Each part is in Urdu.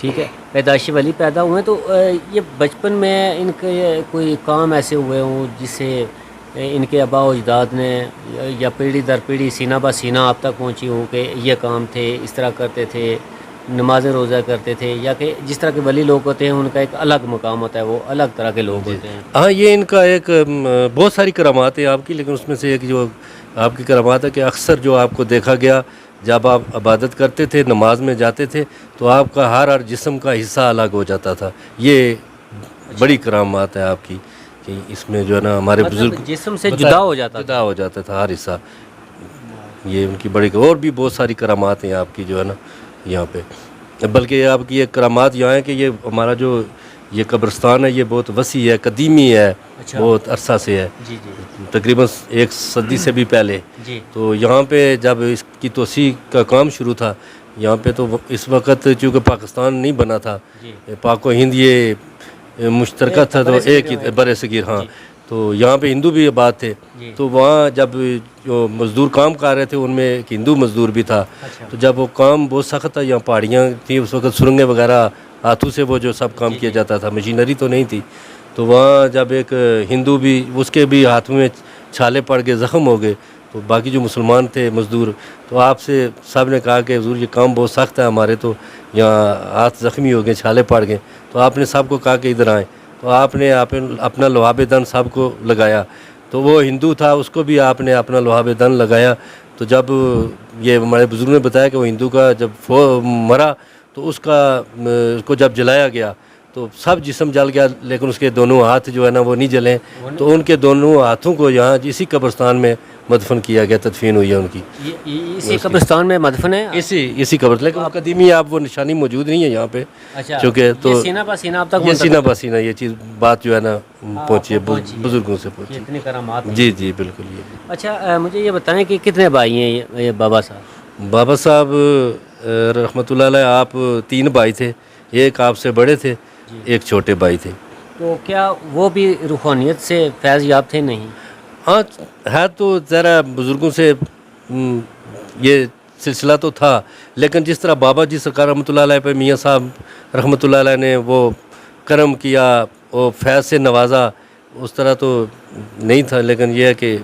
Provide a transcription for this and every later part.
ٹھیک ہے، پیدائشی ولی پیدا ہوئے ہیں، تو یہ بچپن میں ان کے کوئی کام ایسے ہوئے ہوں جس سے ان کے آباء و اجداد نے یا پیڑھی در پیڑھی سینہ بہ سینہ آپ تک پہنچی ہو کہ یہ کام تھے، اس طرح کرتے تھے، نماز روزہ کرتے تھے، یا کہ جس طرح کے ولی لوگ ہوتے ہیں ان کا ایک الگ مقام ہوتا ہے، وہ الگ طرح کے لوگ ہوتے ہیں؟ ہاں، یہ ان کا ایک بہت ساری کرامات ہیں آپ کی، لیکن اس میں سے ایک جو آپ کی کرامات ہے کہ اکثر جو آپ کو دیکھا گیا جب آپ عبادت کرتے تھے، نماز میں جاتے تھے، تو آپ کا ہر جسم کا حصہ الگ ہو جاتا تھا. یہ بڑی کرامات ہے آپ کی کہ اس میں جو ہے نا ہمارے بزرگ جسم سے جدا ہو جاتا جدا ہو جاتا تھا ہر حصہ. یہ ان کی بڑی اور بھی بہت ساری کرامات ہیں آپ کی جو ہے نا یہاں پہ. بلکہ آپ کی یہ کرامات یہاں ہے کہ یہ ہمارا جو یہ قبرستان ہے یہ بہت وسیع ہے، قدیمی ہے، بہت عرصہ سے ہے، جی جی تقریباً 1 صدی سے بھی پہلے. جی. تو یہاں پہ جب اس کی توسیع کا کام شروع تھا یہاں پہ، تو اس وقت چونکہ پاکستان نہیں بنا تھا، جی. پاک و ہند یہ مشترکہ تھا، تو ایک ہی بر صغیر. ہاں، تو یہاں پہ ہندو بھی آباد تھے. تو وہاں جب جو مزدور کام کر رہے تھے ان میں ایک ہندو مزدور بھی تھا. تو جب وہ کام بہت سخت تھا، یہاں پہاڑیاں تھیں اس وقت، سرنگیں وغیرہ ہاتھوں سے وہ جو سب کام کیا جاتا تھا، مشینری تو نہیں تھی. تو وہاں جب ایک ہندو بھی، اس کے بھی ہاتھوں میں چھالے پڑ گئے، زخم ہو گئے. تو باقی جو مسلمان تھے مزدور، تو آپ سے سب نے کہا کہ حضور یہ کام بہت سخت ہے ہمارے، تو یہاں ہاتھ زخمی ہو گئے، چھالے پڑ گئے. تو آپ نے سب کو کہا کہ ادھر آئیں. تو آپ نے اپنا لوہاب دن سب کو لگایا. تو وہ ہندو تھا، اس کو بھی آپ نے اپنا لوہاب دن لگایا. تو جب یہ ہمارے بزرگ نے بتایا کہ وہ ہندو کا جب مرا تو اس کو جب جلایا گیا تو سب جسم جل گیا، لیکن اس کے دونوں ہاتھ جو ہے نا وہ نہیں جلیں. تو ان کے دونوں ہاتھوں کو یہاں اسی قبرستان میں مدفن کیا گیا، تدفین ہوئی ہے ان کی. اسی قبرستان میں مدفن ہے؟ اسی قبر، لیکن قدیمی آپ وہ نشانی موجود نہیں ہے یہاں پہ. اچھا، چونکہ تو سینہ بہ سینہ اب تک یہ سینہ بہ سینہ یہ چیز بات جو ہے نا پہنچی ہے، بزرگوں سے پہنچی. اتنی کرامات ہیں. جی جی بالکل. یہ اچھا، مجھے یہ بتائیں کہ کتنے بھائی ہیں یہ بابا صاحب؟ بابا صاحب رحمۃ اللہ علیہ آپ 3 بھائی تھے، ایک آپ سے بڑے تھے، ایک چھوٹے بھائی تھے. تو کیا وہ بھی روحانیت سے فیض یاب تھے؟ نہیں. ہاں ہے تو ذرا بزرگوں سے یہ سلسلہ تو تھا، لیکن جس طرح بابا جی سرکار رحمۃ اللہ علیہ پہ میاں صاحب رحمۃ اللہ علیہ نے وہ کرم کیا، وہ فیض سے نوازا، اس طرح تو نہیں تھا. لیکن یہ ہے کہ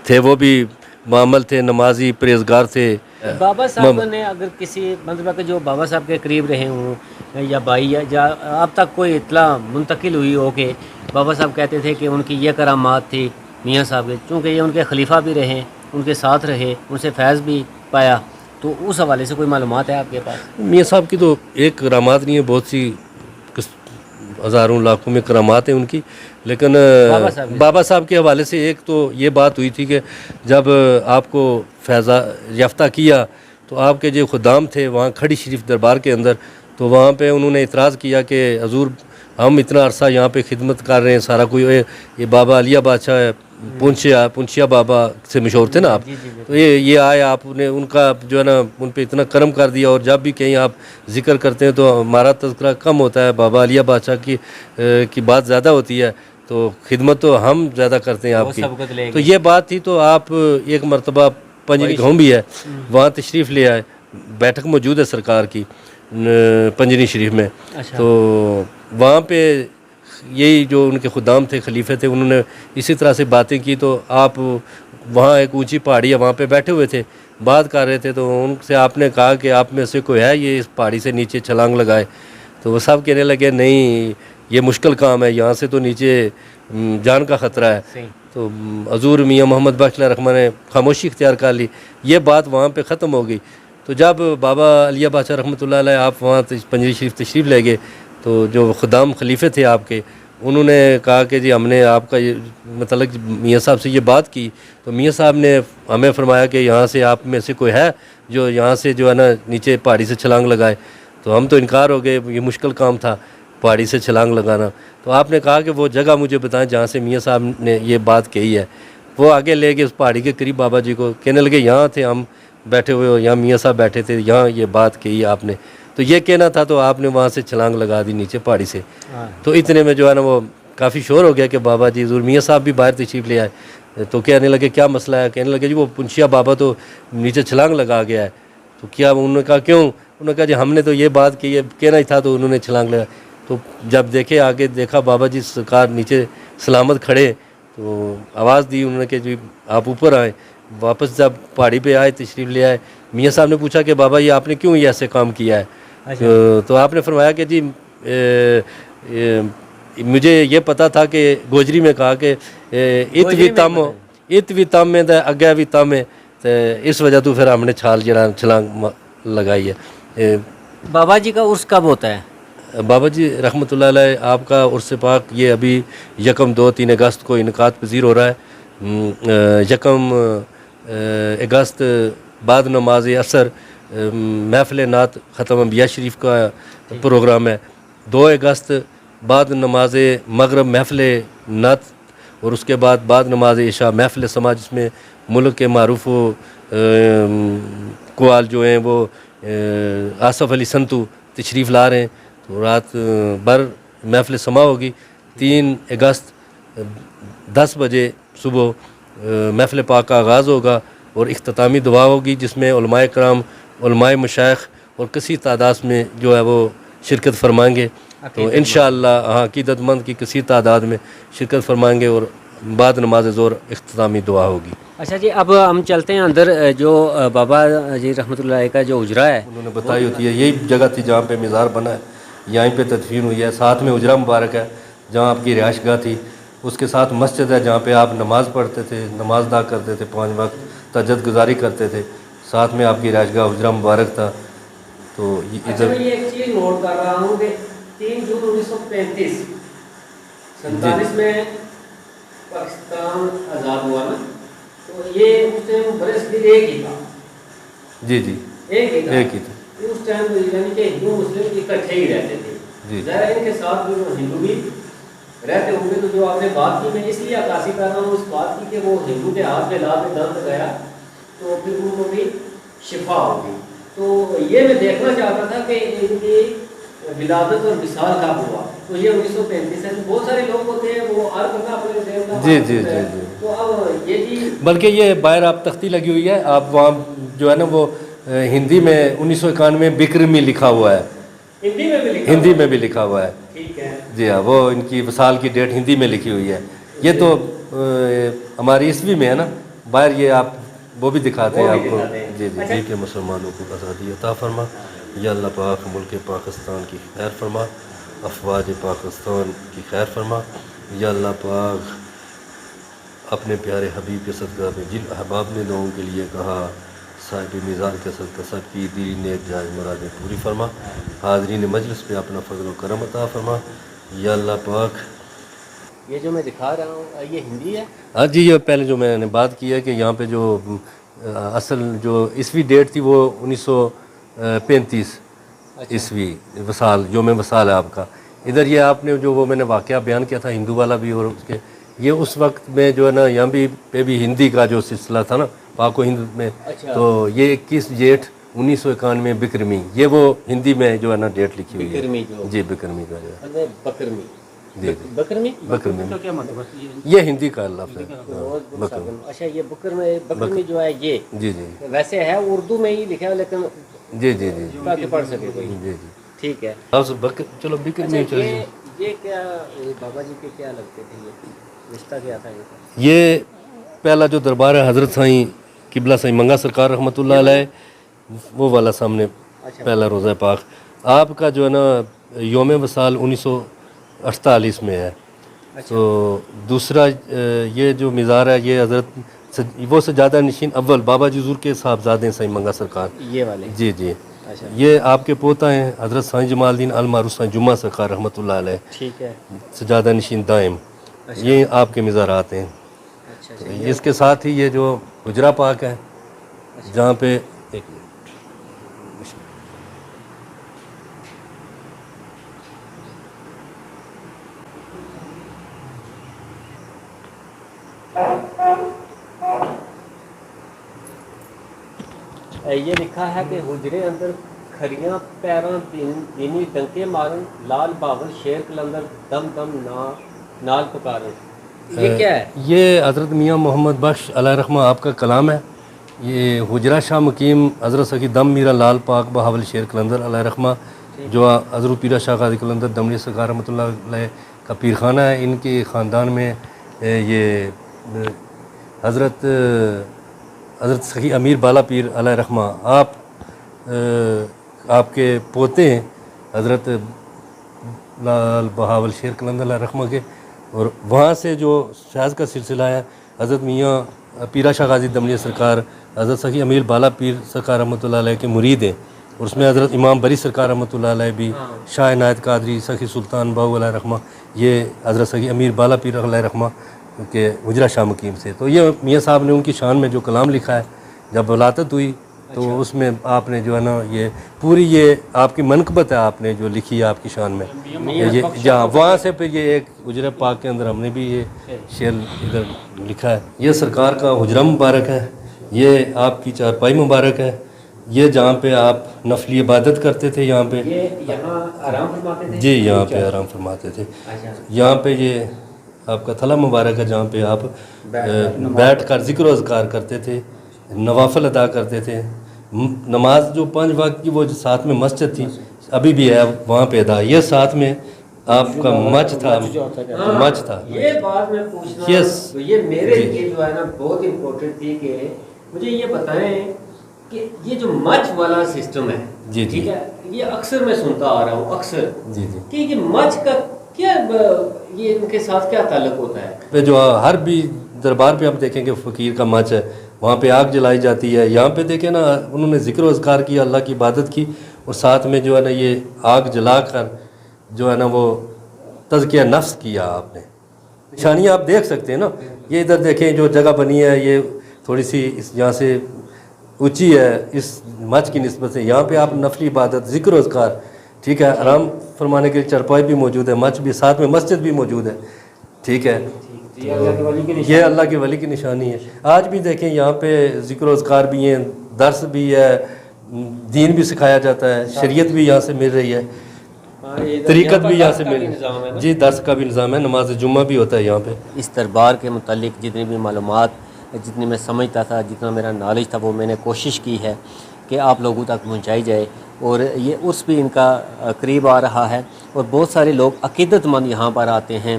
تھے وہ بھی معامل تھے، نمازی، پرہیزگار تھے. بابا صاحب نے اگر کسی مطلب کہ جو بابا صاحب کے قریب رہے ہوں یا بھائی یا آپ تک کوئی اطلاع منتقل ہوئی ہو کہ بابا صاحب کہتے تھے کہ ان کی یہ کرامات تھی میاں صاحب کے، چونکہ یہ ان کے خلیفہ بھی رہے، ان کے ساتھ رہے، ان سے فیض بھی پایا، تو اس حوالے سے کوئی معلومات ہے آپ کے پاس؟ میاں صاحب کی تو ایک کرامات نہیں ہے، بہت سی ہزاروں لاکھوں میں کرامات ہیں ان کی. لیکن بابا صاحب کے حوالے سے ایک تو یہ بات ہوئی تھی کہ جب آپ کو فیضا یافتہ کیا تو آپ کے جو خدام تھے وہاں کھڑی شریف دربار کے اندر، تو وہاں پہ انہوں نے اعتراض کیا کہ حضور ہم اتنا عرصہ یہاں پہ خدمت کر رہے ہیں، سارا کوئی یہ بابا علیہ بادشاہ ہے، پونچیا بابا سے مشہور تھے نا آپ. تو یہ آئے، آپ نے ان کا جو ہے نا ان پہ اتنا کرم کر دیا، اور جب بھی کہیں آپ ذکر کرتے ہیں تو ہمارا تذکرہ کم ہوتا ہے، بابا علیہ بادشاہ کی بات زیادہ ہوتی ہے، تو خدمت تو ہم زیادہ کرتے ہیں آپ کی. تو یہ بات تھی. تو آپ ایک مرتبہ پنجری گھوم بھی ہے وہاں تشریف لے آئے، بیٹھک موجود ہے سرکار کی پنجری شریف میں. تو وہاں پہ یہی جو ان کے خدام تھے، خلیفے تھے، انہوں نے اسی طرح سے باتیں کی. تو آپ وہاں ایک اونچی پہاڑی ہے وہاں پہ بیٹھے ہوئے تھے، بات کر رہے تھے. تو ان سے آپ نے کہا کہ آپ میں سے کوئی ہے یہ اس پہاڑی سے نیچے چھلانگ لگائے؟ تو وہ سب کہنے لگے نہیں یہ مشکل کام ہے، یہاں سے تو نیچے جان کا خطرہ ہے. تو حضور میاں محمد بخش رحمہ نے خاموشی اختیار کر لی. یہ بات وہاں پہ ختم ہو گئی. تو جب بابا علیہ بادشاہ رحمۃ اللہ علیہ آپ وہاں پنجری شریف تشریف لے گئے، تو جو خدام خلیفے تھے آپ کے، انہوں نے کہا کہ جی ہم نے آپ کا یہ مطلب میاں صاحب سے یہ بات کی. تو میاں صاحب نے ہمیں فرمایا کہ یہاں سے آپ میں سے کوئی ہے جو یہاں سے جو ہے نا نیچے پہاڑی سے چھلانگ لگائے. تو ہم تو انکار ہو گئے، یہ مشکل کام تھا پہاڑی سے چھلانگ لگانا. تو آپ نے کہا کہ وہ جگہ مجھے بتائیں جہاں سے میاں صاحب نے یہ بات کہی ہے. وہ آگے لے گئے اس پہاڑی کے قریب بابا جی کو، کہنے لگے یہاں تھے ہم بیٹھے ہوئے ہو، یہاں میاں صاحب بیٹھے تھے، یہاں یہ بات کہی ہے آپ نے. تو یہ کہنا تھا تو آپ نے وہاں سے چھلانگ لگا دی نیچے پہاڑی سے. تو اتنے میں جو ہے نا وہ کافی شور ہو گیا کہ بابا جی حضور میاں صاحب بھی باہر تشریف لے آئے. تو کہنے لگے کیا مسئلہ ہے؟ کہنے لگے جی وہ پنچیا بابا تو نیچے چھلانگ لگا گیا ہے. تو کیا انہوں نے کہا کیوں؟ انہوں نے کہا جی ہم نے تو یہ بات کی ہے، کہنا ہی تھا، تو انہوں نے چھلانگ لگا. تو جب دیکھے آگے دیکھا بابا جی سرکار نیچے سلامت کھڑے، تو آواز دی انہوں نے کہ جی آپ اوپر آئیں. واپس جب پہاڑی پہ آئے، تشریف لے آئے، میاں صاحب نے پوچھا کہ بابا یہ آپ نے کیوں یہ ایسے کام کیا ہے؟ تو آپ نے فرمایا کہ جی مجھے یہ پتا تھا کہ گوجری میں کہا کہ ات بھی تم میں اگے بھی تم ہے، تو اس وجہ تو پھر ہم نے چھلانگ لگائی ہے. بابا جی کا عرس کب ہوتا ہے؟ بابا جی رحمۃ اللہ علیہ آپ کا عرس پاک یہ ابھی 1، 2، 3 اگست کو انعقاد پذیر ہو رہا ہے. 1 اگست بعد نماز عصر محفل نعت ختم انبیاء شریف کا پروگرام ہے. 2 اگست بعد نماز مغرب محفل نعت، اور اس کے بعد نماز عشاء محفل سماج، جس میں ملک کے معروف و قوال جو ہیں وہ آصف علی سنتو تشریف لا رہے ہیں، تو رات بھر محفل سما ہوگی. 3 اگست 10 بجے صبح محفل پاک کا آغاز ہوگا اور اختتامی دعا ہوگی، جس میں علماء کرام، علماء مشائخ اور کثیر تعداد میں جو ہے وہ شرکت فرمائیں گے. تو انشاءاللہ عقیدت مند کی کثیر تعداد میں شرکت فرمائیں گے، اور بعد نماز ظہر اختتامی دعا ہوگی. اچھا جی، اب ہم چلتے ہیں اندر. جو بابا جی رحمۃ اللہ علیہ کا جو اجرا ہے انہوں نے بتائی ہوتی ہے، یہی جگہ تھی جہاں پہ مزار بنا ہے، یہیں پہ تدفین ہوئی ہے. ساتھ میں اجرا مبارک ہے جہاں آپ کی رہائش گاہ تھی، اس کے ساتھ مسجد ہے جہاں پہ آپ نماز پڑھتے تھے، نماز ادا کرتے تھے، 5 وقت تہجد گزاری کرتے تھے. ساتھ میں آپ کی رہائش گاہ اجرا مبارک تھا. تو اچھا میں یہ ایک چیز نوٹ کر رہا ہوں کہ 3 جون 1935 47 میں پاکستان آزاد ہوا نا، تو یہ اس ٹائم برصغیر ایک ہی تھا. جی جی ایک ہی تھا. اس ٹائم یعنی کہ ہندو مسلم اکٹھے ہی رہتے تھے. ظاہر ان کے ساتھ جو ہندو بھی رہتے ہوں گے. تو جو آپ نے بات کی، میں اس لیے عکاسی کر رہا ہوں اس بات کی کہ وہ ہندو کے ہاتھ میں لا کے درد گیا تو پھر ان کو بھی شفا ہوگی. تو یہ میں دیکھنا چاہتا تھا کہ ان کی ولادت اور وصال کب ہوا. تو یہ 1935 ہے. بہت سارے لوگ ہوتے ہیں وہ ہر کرنا اپنے دیوتا. جی. تو اب یہ جی بلکہ یہ باہر آپ تختی لگی ہوئی ہے، آپ وہاں جو ہے نا وہ ہندی میں 1991 بکرمی لکھا ہوا ہے. ہندی میں بھی لکھا ہوا ہے. ٹھیک ہے جی ہاں، وہ ان کی وصال کی ڈیٹ ہندی میں لکھی ہوئی ہے. یہ تو ہماری عیسوی میں ہے نا، باہر یہ آپ وہ بھی دکھاتے ہیں آپ کو. جی کہ مسلمانوں کو آزادی عطا فرما. یا اللہ پاک ملک پاکستان کی خیر فرما، افواج پاکستان کی خیر فرما. یا اللہ پاک اپنے پیارے حبیب کے صدقہ میں جن احباب نے لوگوں کے لیے کہا، صاحب میزان کے صدقہ سب کی دلی نیک جائز مرادیں پوری فرما. حاضرین مجلس پہ اپنا فضل و کرم عطا فرما. یا اللہ پاک یہ جو میں دکھا رہا ہوں یہ ہندی ہے. ہاں جی، یہ پہلے جو میں نے بات کی ہے کہ یہاں پہ جو اصل جو عیسوی ڈیٹ تھی وہ 1935 عیسوی وصال، یوم وصال ہے آپ کا. ادھر یہ آپ نے جو وہ میں نے واقعہ بیان کیا تھا ہندو والا بھی، اور اس کے یہ اس وقت میں جو ہے نا یہاں بھی پہ بھی ہندی کا جو سلسلہ تھا نا پاک و ہند میں. تو یہ 21 جیٹھ 1991 بکرمی، یہ وہ ہندی میں جو ہے نا ڈیٹ لکھی ہوئی ہے. جی بکرمی کا جو ہے بکرمی. جی بکرمی بکرمی کیا مطلب ہے؟ یہ ہندی کا لفظ ہے. اچھا یہ بکرمی جو ہے یہ جی ویسے ہے اردو میں ہی لکھا ہے لیکن جی تاکہ پڑھ سکے کوئی. جی ٹھیک ہے. چلو بکرمی چلیے. یہ کیا بابا جی کے کیا لگتے تھے؟ یہ رشتہ کیا تھا؟ یہ پہلا جو دربار ہے حضرت سائیں قبلہ سائیں منگا سرکار رحمۃ اللہ علیہ، وہ والا سامنے پہلا روضہ پاک آپ کا جو ہے نا یوم وصال 1948 میں ہے. تو دوسرا یہ جو مزار ہے یہ حضرت وہ سجادہ نشین اول بابا جی حضور کے صاحبزادے سائیں منگا سرکار. یہ والے جی یہ آپ کے پوتا ہیں حضرت سائیں جمال الدین المعروف سائیں جمعہ سرکار رحمۃ اللہ علیہ. ٹھیک ہے. سجادہ نشین دائم. یہ آپ کے مزارات ہیں. اس کے ساتھ ہی یہ جو حجرہ پاک ہے جہاں پہ یہ لکھا ہے کہ حجرے اندر کھریاں پیراں دینی ڈنکے مارن، لال باول شیر کلندر دم دم نال پکارن. یہ کیا ہے؟ یہ حضرت میاں محمد بخش علیہ رحمہ آپ کا کلام ہے. یہ حجرہ شاہ مقیم حضرت سخی دم میرا لال پاک بہاول شیر قلندر علیہ رحمہ جو حضرت پیرا شاہ غازی قلندر دمنی سرکار رحمۃ اللہ علیہ کا پیرخانہ ہے. ان کے خاندان میں یہ حضرت سخی امیر بالا پیر علیہ رحمہ آپ کے پوتے ہیں حضرت لال بہاول شیر قلندر علیہ رحمہ کے. اور وہاں سے جو فیض کا سلسلہ ہے حضرت میاں پیرا شاہ غازی دمنی سرکار حضرت سخی امیر بالا پیر سرکار رحمۃ اللہ علیہ کے مرید ہیں. اور اس میں حضرت امام بری سرکار رحمۃ اللہ علیہ بھی، شاہ عنایت قادری، سخی سلطان باہو علیہ رحمہ، یہ حضرت سخی امیر بالا پیر علیہ رحمہ کے حجرہ شاہ مقیم سے. تو یہ میاں صاحب نے ان کی شان میں جو کلام لکھا ہے، جب ولادت ہوئی تو اس میں آپ نے جو ہے نا یہ پوری یہ آپ کی منقبت ہے آپ نے جو لکھی ہے آپ کی شان میں. یہ جہاں وہاں سے پھر یہ ایک حجرہ پاک کے اندر ہم نے بھی یہ شعر ادھر لکھا ہے. یہ سرکار کا حجرہ مبارک ہے، یہ آپ کی چارپائی مبارک ہے. یہ جہاں پہ آپ نفلی عبادت کرتے تھے، یہاں پہ یہاں آرام فرماتے تھے؟ جی یہاں پہ آرام فرماتے تھے. یہاں پہ یہ آپ کا تھلا مبارک ہے جہاں پہ آپ بیٹھ کر ذکر و اذکار کرتے تھے، نوافل ادا کرتے تھے. نماز جو 5 وقت کی وہ جو ساتھ میں مسجد تھی ابھی بھی ہے وہاں پہ ادا. یہ ساتھ میں آپ کا مچ تھا. یہ بات میں پوچھنا یہ میرے لیے جو ہے نا بہت امپورٹنٹ تھی کہ مجھے یہ بتائیں کہ یہ جو مچ والا سسٹم ہے، جی ٹھیک ہے، یہ اکثر میں سنتا آ رہا ہوں اکثر جی جی کہ یہ مچ کا کیا یہ ان کے ساتھ کیا تعلق ہوتا ہے؟ جو ہر بھی دربار پہ آپ دیکھیں گے فقیر کا مچ ہے، وہاں پہ آگ جلائی جاتی ہے. یہاں پہ دیکھیں نا انہوں نے ذکر و اذکار کیا، اللہ کی عبادت کی، اور ساتھ میں جو ہے نا یہ آگ جلا کر جو ہے نا وہ تزکیہ نفس کیا آپ نے. نشانیاں آپ دیکھ سکتے ہیں نا. یہ ادھر دیکھیں جو جگہ بنی ہے یہ تھوڑی سی یہاں سے اونچی ہے اس مچ کی نسبت سے. یہاں پہ آپ نفلی عبادت، ذکر و اذکار، ٹھیک ہے، آرام فرمانے کے لیے چرپائی بھی موجود ہے، مچ بھی، ساتھ میں مسجد بھی موجود ہے. ٹھیک ہے، یہ اللہ کے ولی کی نشانی ہے. آج بھی دیکھیں یہاں پہ ذکر و اذکار بھی ہیں، درس بھی ہے، دین بھی سکھایا جاتا ہے، شریعت بھی یہاں سے مل رہی ہے، طریقت بھی یہاں سے مل رہی ہے. جی درس کا بھی نظام ہے، نماز جمعہ بھی ہوتا ہے یہاں پہ. اس دربار کے متعلق جتنی بھی معلومات، جتنی میں سمجھتا تھا، جتنا میرا نالج تھا، وہ میں نے کوشش کی ہے کہ آپ لوگوں تک پہنچائی جائے. اور یہ عرس بھی ان کا قریب آ رہا ہے اور بہت سارے لوگ عقیدت مند یہاں پر آتے ہیں.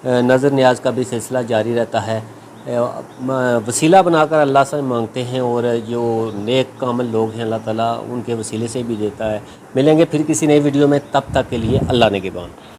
نظر نیاز کا بھی سلسلہ جاری رہتا ہے، وسیلہ بنا کر اللہ سے مانگتے ہیں، اور جو نیک کامل لوگ ہیں اللہ تعالیٰ ان کے وسیلے سے بھی دیتا ہے. ملیں گے پھر کسی نئی ویڈیو میں، تب تک کے لیے اللہ نگہبان.